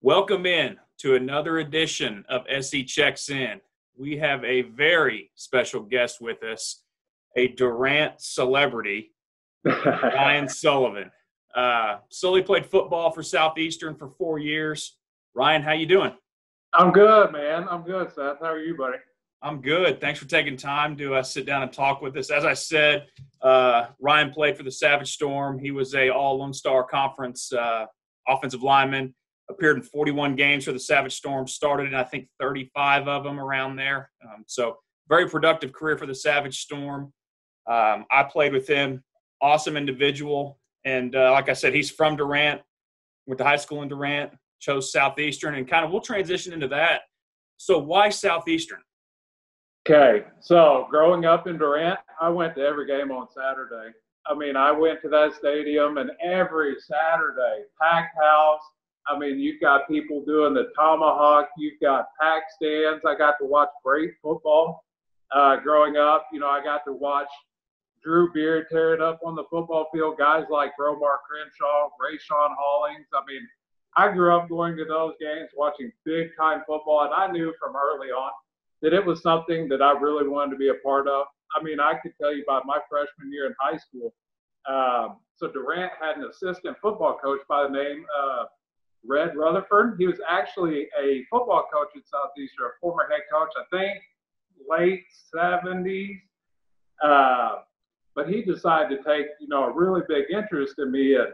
Welcome in to another edition of SE Checks In. We have a very special guest with us, a Durant celebrity, Ryan Sullivan. Sully played football for Southeastern for 4 years. Ryan, how you doing? I'm good, man. I'm good, Seth. How are you, buddy? I'm good. Thanks for taking time to sit down and talk with us. As I said, Ryan played for the Savage Storm. He was a All-Lone Star Conference offensive lineman. Appeared in 41 games for the Savage Storm, started in, I think, 35 of them around there. So very productive career for the Savage Storm. I played with him. Awesome individual. And like I said, he's from Durant, went to high school in Durant, chose Southeastern, and kind of we'll transition into that. So why Southeastern? Okay, so growing up in Durant, I went to every game on Saturday. I went to that stadium, and every Saturday, packed house. You've got people doing the tomahawk. You've got packed stands. I got to watch great football growing up. I got to watch Drew Beard tear it up on the football field. Guys like Romar Crenshaw, Rayshawn Hollings. I grew up going to those games, watching big-time football, and I knew from early on that it was something that I really wanted to be a part of. I could tell you about my freshman year in high school. So Durant had an assistant football coach by the name of Red Rutherford. He was actually a football coach at Southeastern, a former head coach, I think, late 70s. But he decided to take, a really big interest in me. And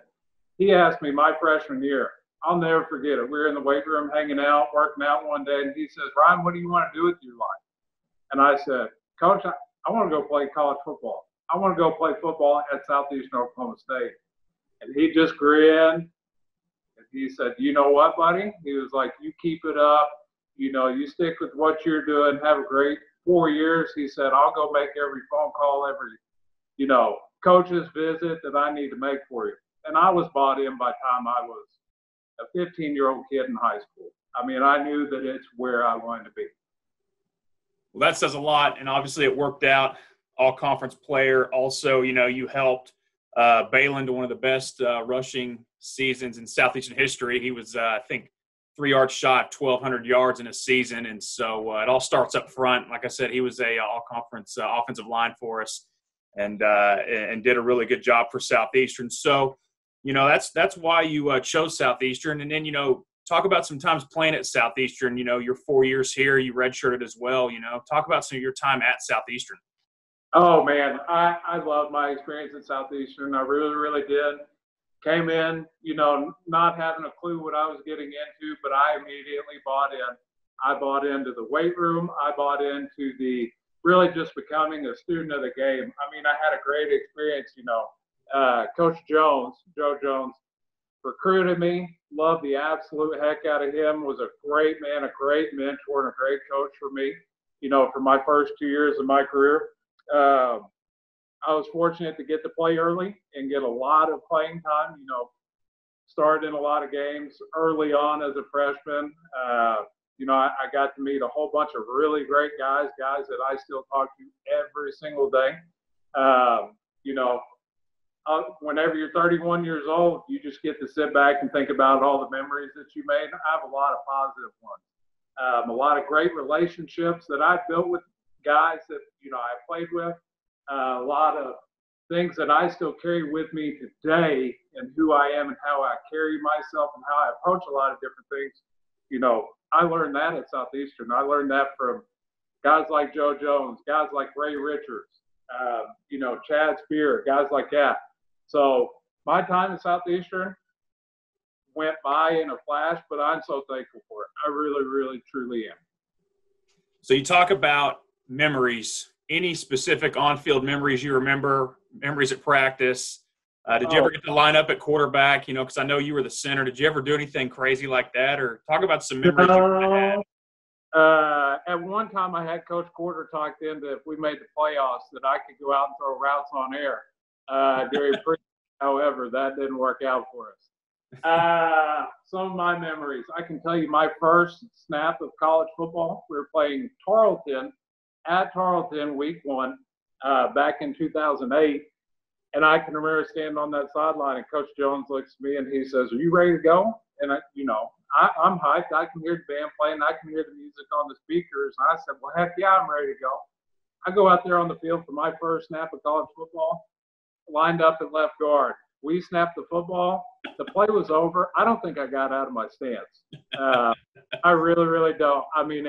he asked me my freshman year, I'll never forget it. We were in the weight room hanging out, working out one day, and he says, Ryan, what do you want to do with your life? And I said, Coach, I want to go play college football. I want to go play football at Southeastern Oklahoma State. And he just grinned. He said, you know what, buddy? He was like, you keep it up. You stick with what you're doing. Have a great 4 years. He said, I'll go make every phone call, every, coach's visit that I need to make for you. And I was bought in by the time I was a 15-year-old kid in high school. I knew that it's where I wanted to be. Well, that says a lot, and obviously it worked out. All-conference player. Also, you helped Balin to one of the best rushing seasons in Southeastern history. He was, I think, 3 yards shot, 1,200 yards in a season. And so it all starts up front. Like I said, he was a all-conference offensive line for us and did a really good job for Southeastern. So, that's why you chose Southeastern. And then, talk about some times playing at Southeastern. Your 4 years here, you redshirted as well. Talk about some of your time at Southeastern. Oh, man, I love my experience at Southeastern. I really, really did. Came in, not having a clue what I was getting into, but I immediately bought in. I bought into the weight room. I bought into the really just becoming a student of the game. I had a great experience, Coach Jones, Joe Jones, recruited me. Loved the absolute heck out of him. Was a great man, a great mentor, and a great coach for me, for my first 2 years of my career. I was fortunate to get to play early and get a lot of playing time, started in a lot of games early on as a freshman. I got to meet a whole bunch of really great guys that I still talk to every single day. Whenever you're 31 years old, you just get to sit back and think about all the memories that you made. I have a lot of positive ones. A lot of great relationships that I've built with guys that, I played with. A lot of things that I still carry with me today and who I am and how I carry myself and how I approach a lot of different things. I learned that at Southeastern. I learned that from guys like Joe Jones, guys like Ray Richards, Chad Spear, guys like that. So my time at Southeastern went by in a flash, but I'm so thankful for it. I really, really, truly am. So you talk about memories. Any specific on-field memories you remember, memories at practice? Did you ever get to line up at quarterback, because I know you were the center. Did you ever do anything crazy like that? Or talk about some memories you had. At one time, I had Coach Quarter talked into if we made the playoffs that I could go out and throw routes on air during pre. However, that didn't work out for us. Some of my memories. I can tell you my first snap of college football. We were playing Tarleton at Tarleton week 1 back in 2008. And I can remember standing on that sideline, and Coach Jones looks at me and he says, "Are you ready to go?" And I'm hyped. I can hear the band playing. I can hear the music on the speakers. And I said, well, heck yeah, I'm ready to go. I go out there on the field for my first snap of college football, lined up at left guard. We snapped the football. The play was over. I don't think I got out of my stance. I really, really don't. I mean,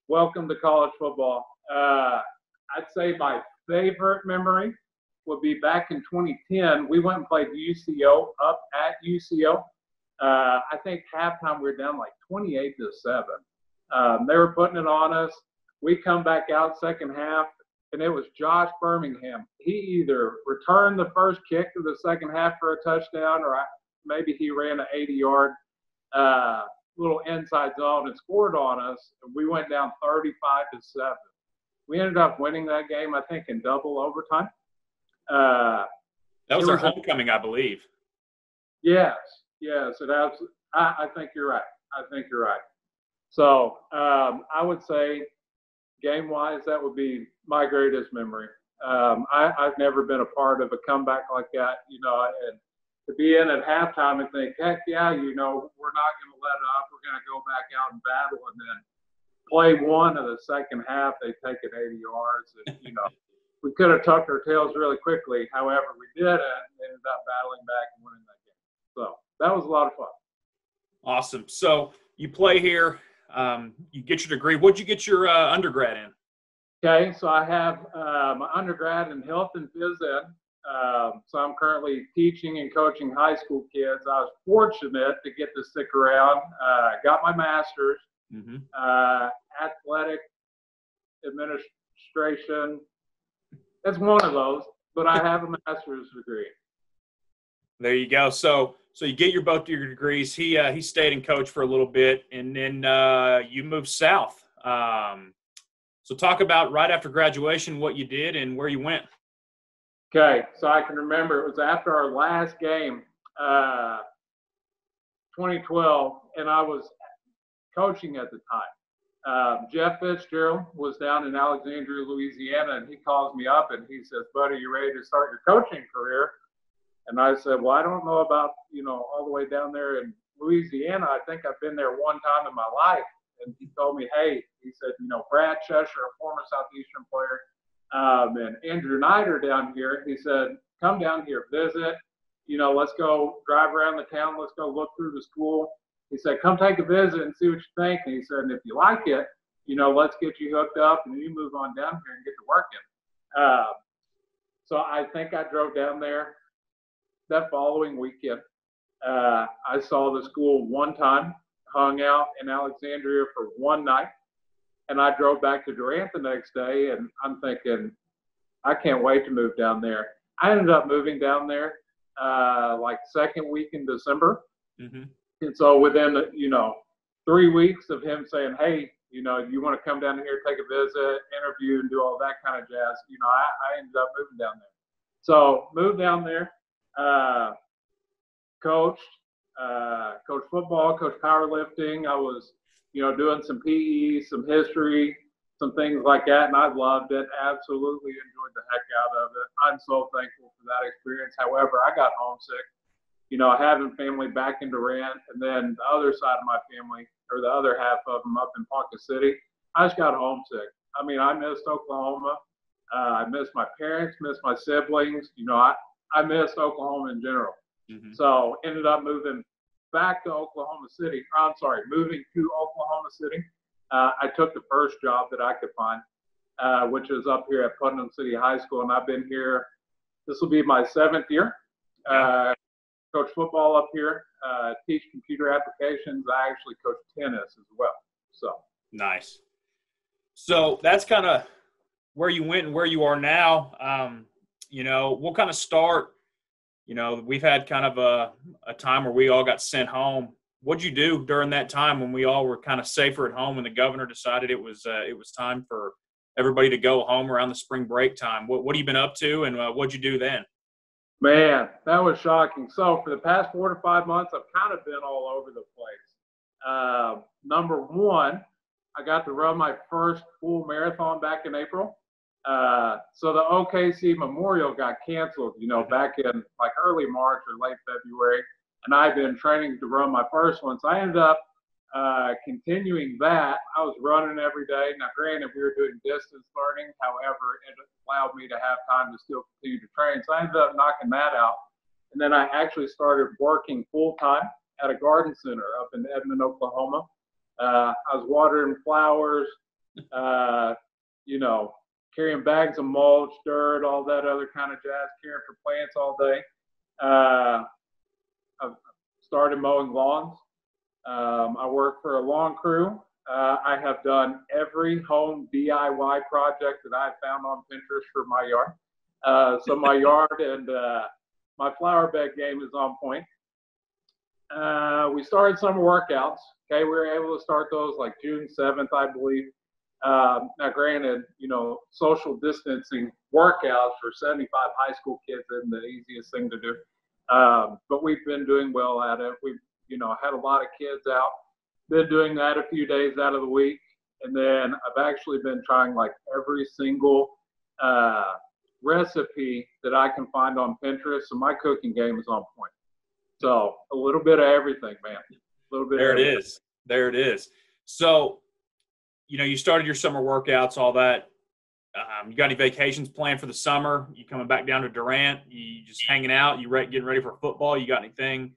welcome to college football. I'd say my favorite memory would be back in 2010. We went and played UCO up at UCO. I think halftime we were down like 28-7. They were putting it on us. We come back out second half, and it was Josh Birmingham. He either returned the first kick of the second half for a touchdown, or maybe he ran an 80-yard little inside zone and scored on us. And we went down 35-7. We ended up winning that game, I think, in double overtime. That was their homecoming, I believe. Yes, it has. I think you're right. So I would say, game-wise, that would be my greatest memory. I've never been a part of a comeback like that, and to be in at halftime and think, heck yeah, we're not going to let up. We're going to go back out and battle, and then play one of the second half, they take it 80 yards, and we could have tucked our tails really quickly. However, we didn't, and ended up battling back and winning that game. So that was a lot of fun. Awesome. So you play here, you get your degree. What'd you get your undergrad in? Okay, so I have my undergrad in health and phys ed. So I'm currently teaching and coaching high school kids. I was fortunate to get to stick around. Got my master's, athletic administration. It's one of those, but I have a master's degree. There you go. So you get both your degrees. He stayed and coached for a little bit, and then you moved south. So talk about right after graduation what you did and where you went. Okay, so I can remember it was after our last game, 2012, and I was coaching at the time. Jeff Fitzgerald was down in Alexandria, Louisiana, and he calls me up and he says, buddy, you ready to start your coaching career? And I said, well, I don't know about, all the way down there in Louisiana. I think I've been there one time in my life. And he told me, hey, he said, Brad Cheshire, a former Southeastern player, and Andrew Knight are down here. He said, come down here, visit, let's go drive around the town. Let's go look through the school. He said, come take a visit and see what you think. And he said, and if you like it, let's get you hooked up and you move on down here and get to working. So I think I drove down there that following weekend. I saw the school one time, hung out in Alexandria for one night, and I drove back to Durant the next day, and I'm thinking, I can't wait to move down there. I ended up moving down there like second week in December. And so within, 3 weeks of him saying, hey, you want to come down here, take a visit, interview, and do all that kind of jazz, I ended up moving down there. So moved down there, coached football, coached powerlifting. I was, doing some PE, some history, some things like that, and I loved it. Absolutely enjoyed the heck out of it. I'm so thankful for that experience. However, I got homesick. Having family back in Durant, and then the other side of my family, or the other half of them up in Ponca City, I just got homesick. I mean, I missed Oklahoma. I missed my parents, missed my siblings. I missed Oklahoma in general. So ended up moving back to Oklahoma City. Moving to Oklahoma City. I took the first job that I could find, which is up here at Putnam City High School, and I've been here. This will be my 7th year. Coach football up here, teach computer applications. I actually coach tennis as well. So nice. So that's kind of where you went and where you are now. We'll kind of start. We've had kind of a time where we all got sent home. What'd you do during that time when we all were kind of safer at home and the governor decided it was time for everybody to go home around the spring break time? What have you been up to, and what'd you do then? Man, that was shocking. So for the past 4 to 5 months, I've kind of been all over the place. Number one, I got to run my first full marathon back in April. So the OKC Memorial got canceled, back in like early March or late February. and I've been training to run my first one. So I ended up continuing that. I was running every day. Now, granted, we were doing distance learning. However, it allowed me to have time to still continue to train. So I ended up knocking that out. And then I actually started working full-time at a garden center up in Edmond, Oklahoma. I was watering flowers, carrying bags of mulch, dirt, all that other kind of jazz, caring for plants all day. I started mowing lawns. I work for a lawn crew. I have done every home DIY project that I've found on Pinterest for my yard. So my yard and my flower bed game is on point. We started summer workouts. Okay, we were able to start those like June 7th, I believe. Now, granted, social distancing workouts for 75 high school kids isn't the easiest thing to do. But we've been doing well at it. We've, had a lot of kids out. Been doing that a few days out of the week. And then I've actually been trying like every single recipe that I can find on Pinterest. So my cooking game is on point. So a little bit of everything, man. A little bit. There it is. There it is. So, you started your summer workouts, all that. You got any vacations planned for the summer? You coming back down to Durant? You just hanging out? You getting ready for football? You got anything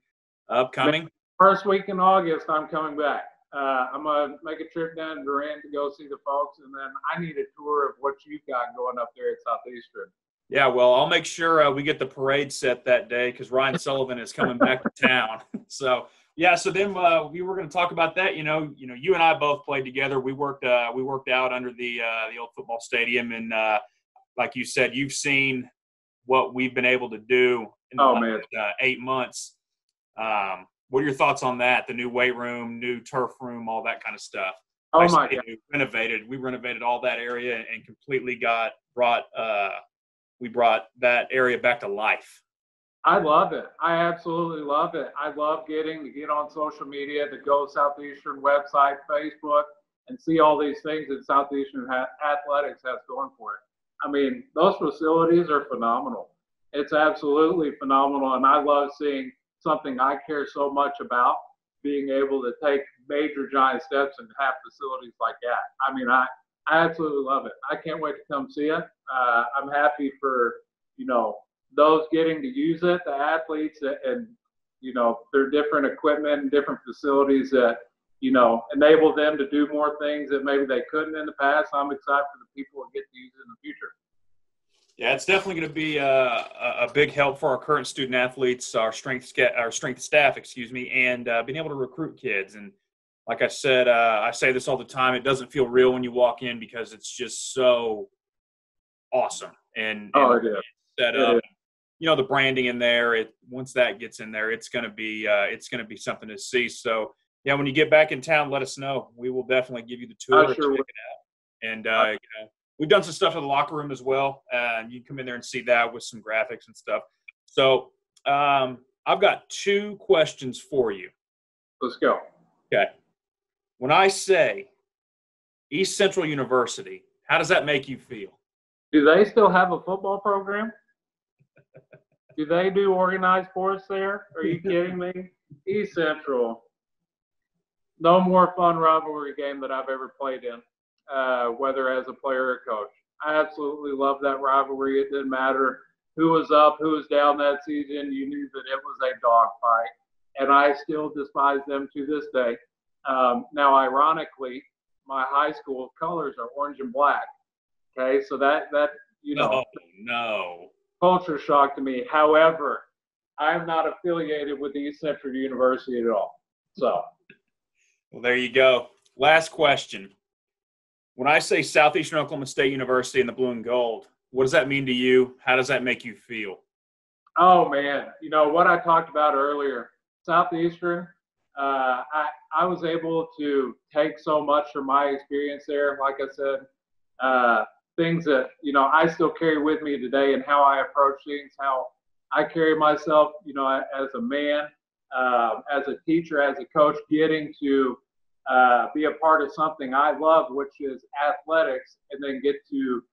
upcoming? First week in August, I'm coming back. I'm going to make a trip down to Durant to go see the folks, and then I need a tour of what you've got going up there at Southeastern. Yeah, well, I'll make sure we get the parade set that day because Ryan Sullivan is coming back to town. So, yeah, so then we were going to talk about that. You and I both played together. We worked out under the old football stadium, and like you said, you've seen what we've been able to do in the last 8 months. What are your thoughts on that? The new weight room, new turf room, all that kind of stuff. Oh my God! We renovated all that area and completely brought that area back to life. I love it. I absolutely love it. I love getting to get on social media, the GoSoutheastern website, Facebook, and see all these things that Southeastern Athletics has going for it. I mean, those facilities are phenomenal. It's absolutely phenomenal, and I love seeing something I care so much about, being able to take major giant steps and have facilities like that. I mean, I absolutely love it. I can't wait to come see it. I'm happy for, those getting to use it, the athletes and, their different equipment and different facilities that, enable them to do more things that maybe they couldn't in the past. I'm excited for the people who get to use it in the future. Yeah, it's definitely going to be a big help for our current student athletes, our strength staff, and being able to recruit kids. And like I said, I say this all the time, it doesn't feel real when you walk in because it's just so awesome. And set up, the branding in there. Once that gets in there, it's going to be something to see. So yeah, when you get back in town, let us know. We will definitely give you the tour. Sure check it out. And we've done some stuff in the locker room as well. And you can come in there and see that with some graphics and stuff. So I've got 2 questions for you. Let's go. Okay. When I say East Central University, how does that make you feel? Do they still have a football program? Do they do organized sports there? Are you kidding me? East Central. No more fun rivalry game that I've ever played in, whether as a player or coach. I absolutely love that rivalry. It didn't matter who was up, who was down that season. You knew that it was a dogfight, and I still despise them to this day. Now, ironically, my high school colors are orange and black. Okay, so that no culture shock to me. However, I'm not affiliated with East Central University at all. So, well, there you go. Last question. When I say Southeastern Oklahoma State University and the blue and gold, what does that mean to you? How does that make you feel? Oh man, what I talked about earlier, Southeastern. I was able to take so much from my experience there. Like I said, things that, I still carry with me today and how I approach things, how I carry myself, as a man, as a teacher, as a coach, getting to be a part of something I love, which is athletics, and then get to,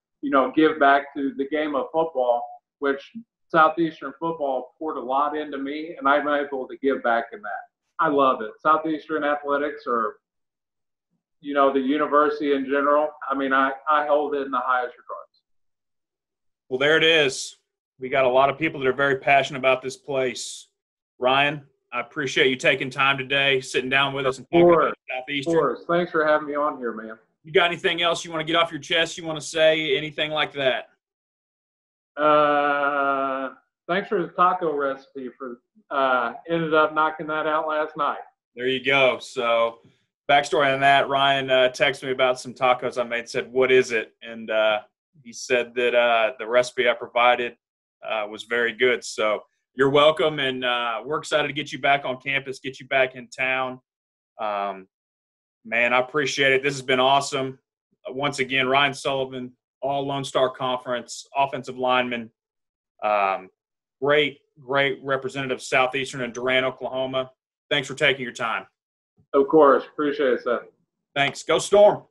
give back to the game of football, which Southeastern football poured a lot into me, and I'm able to give back in that. I love it. Southeastern athletics, or the university in general, I mean, I hold it in the highest regards. Well, there it is. We got a lot of people that are very passionate about this place. Ryan, I appreciate you taking time today, sitting down with us and talking about Southeastern. Of course. Thanks for having me on here, man. You got anything else you want to get off your chest? You want to say anything like that? Thanks for the taco recipe. Ended up knocking that out last night. There you go. So, backstory on that: Ryan texted me about some tacos I made. Said, "What is it?" And he said that the recipe I provided was very good. So, you're welcome, and we're excited to get you back on campus, get you back in town. Man, I appreciate it. This has been awesome. Once again, Ryan Sullivan, all Lone Star Conference, offensive lineman. Great representative of Southeastern and Durant, Oklahoma. Thanks for taking your time. Of course. Appreciate it, Seth. Thanks. Go Storm.